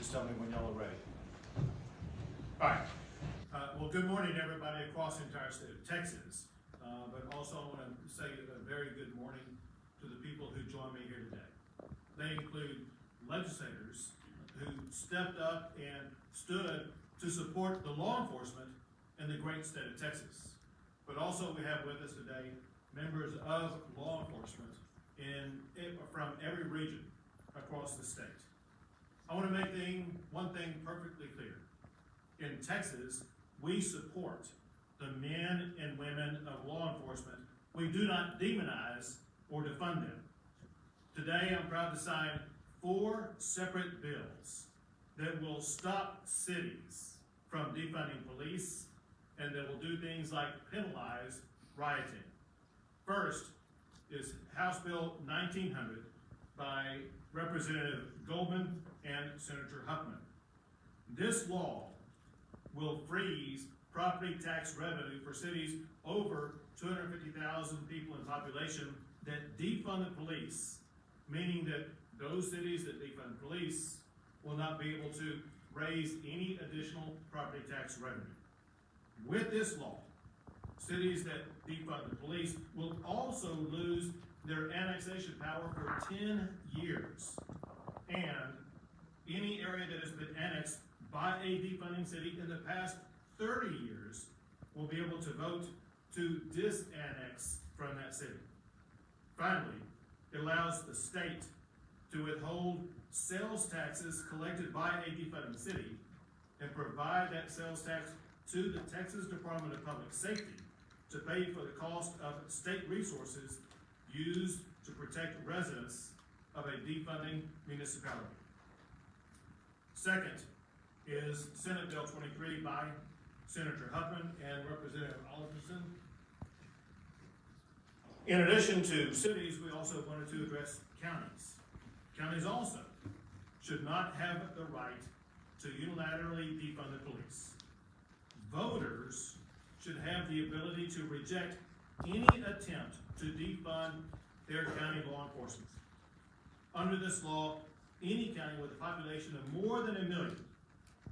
Just tell me when y'all are ready. All right. Well, good morning, everybody across the entire state of Texas. But also I want to say a very good morning to the people who join me here today. They include legislators who stepped up and stood to support the law enforcement in the great state of Texas. But also we have with us today members of law enforcement from every region across the state. I want to make one thing perfectly clear. In Texas, we support the men and women of law enforcement. We do not demonize or defund them. Today, I'm proud to sign 4 separate bills that will stop cities from defunding police and that will do things like penalize rioting. First is House Bill 1900 by Representative Goldman and Senator Huffman. This law will freeze property tax revenue for cities over 250,000 people in population that defund the police, meaning that those cities that defund police will not be able to raise any additional property tax revenue. With this law, cities that defund the police will also lose their annexation power for 10 years. And any area that has been annexed by a defunding city in the past 30 years will be able to vote to disannex from that city. Finally, it allows the state to withhold sales taxes collected by a defunding city and provide that sales tax to the Texas Department of Public Safety to pay for the cost of state resources used to protect residents of a defunding municipality. Second is Senate Bill 23 by Senator Huffman and Representative Alderson. In addition to cities, we also wanted to address counties. Counties also should not have the right to unilaterally defund the police. Voters should have the ability to reject any attempt to defund their county law enforcement. Under this law, any county with a population of more than 1 million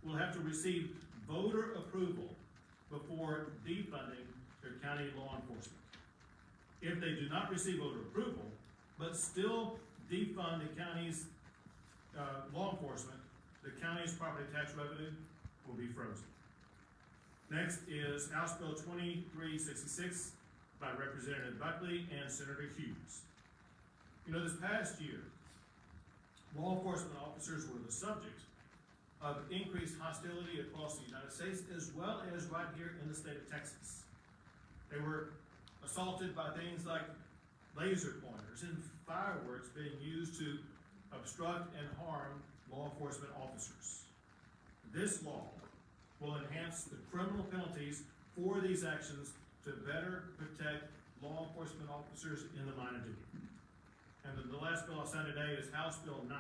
will have to receive voter approval before defunding their county law enforcement. If they do not receive voter approval, but still defund the county's law enforcement, the county's property tax revenue will be frozen. Next is House Bill 2366 by Representative Buckley and Senator Hughes. You know, this past year, law enforcement officers were the subject of increased hostility across the United States, as well as right here in the state of Texas. They were assaulted by things like laser pointers and fireworks being used to obstruct and harm law enforcement officers. This law will enhance the criminal penalties for these actions to better protect law enforcement officers in the line of duty. And the last bill I'll sign today is House Bill 9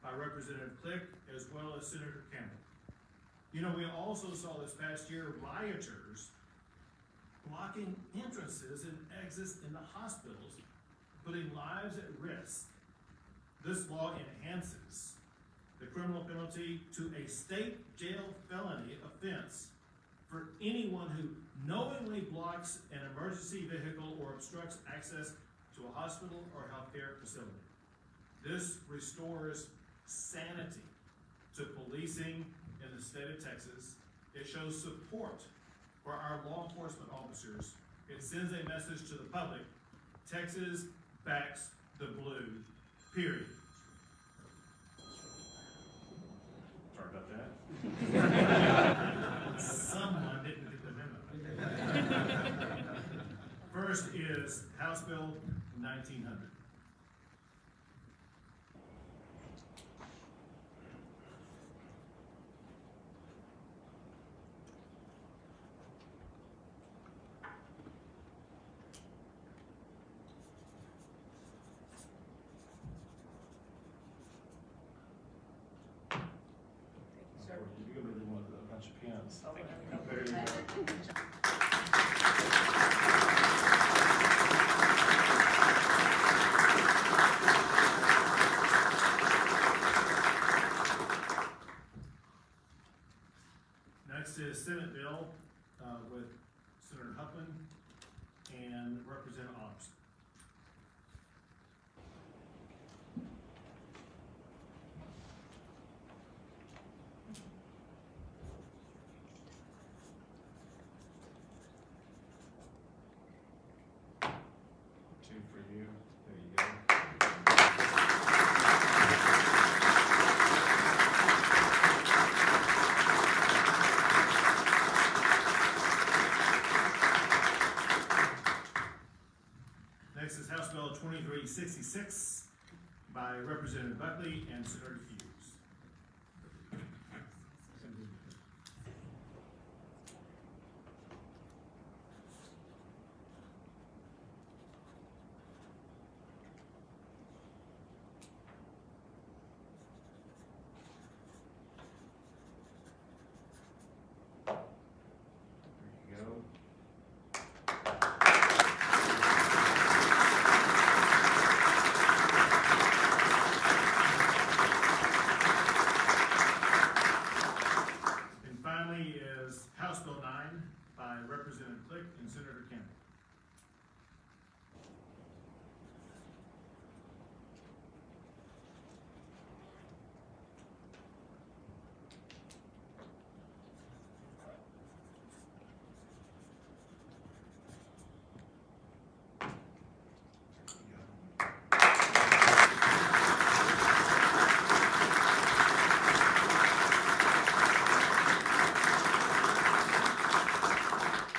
by Representative Click as well as Senator Campbell. You know, we also saw this past year rioters blocking entrances and exits in the hospitals, putting lives at risk. This law enhances the criminal penalty to a state jail felony offense for anyone who knowingly blocks an emergency vehicle or obstructs access to a hospital or healthcare facility. This restores sanity to policing in the state of Texas. It shows support for our law enforcement officers. It sends a message to the public: Texas backs the blue, period. Sorry about that. Someone didn't get the memo. First is House Bill 1900. You really want a bunch of pens. There you go. Senate bill, with Senator Huffman and Representative Ops. Two for you. There you go. Next is House Bill 2366 by Representative Buckley and Senator Hughes. There you go. And finally is House Bill 9 by Representative Click and Senator Campbell.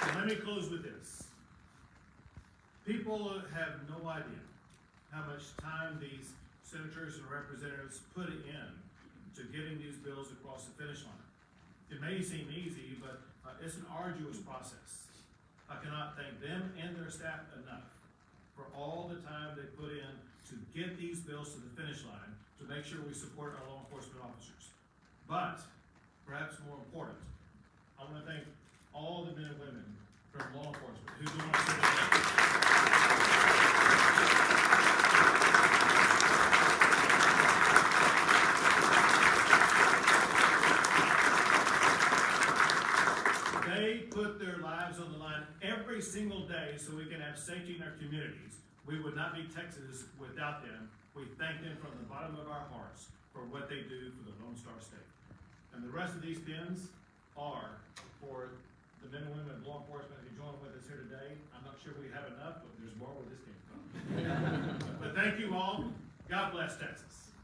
And let me close with this. People have no idea how much time these senators and representatives put in to getting these bills across the finish line. It may seem easy, but it's an arduous process. I cannot thank them and their staff enough for all the time they put in to get these bills to the finish line to make sure we support our law enforcement officers. But, perhaps more important, I want to thank all the men and women from law enforcement who do not sit at They put their lives on the line every single day so we can have safety in our communities. We would not be Texas without them. We thank them from the bottom of our hearts for what they do for the Lone Star State. And the rest of these pins are for the men and women of law enforcement who join with us here today. I'm not sure we have enough, but there's more where this came from. But thank you all. God bless Texas.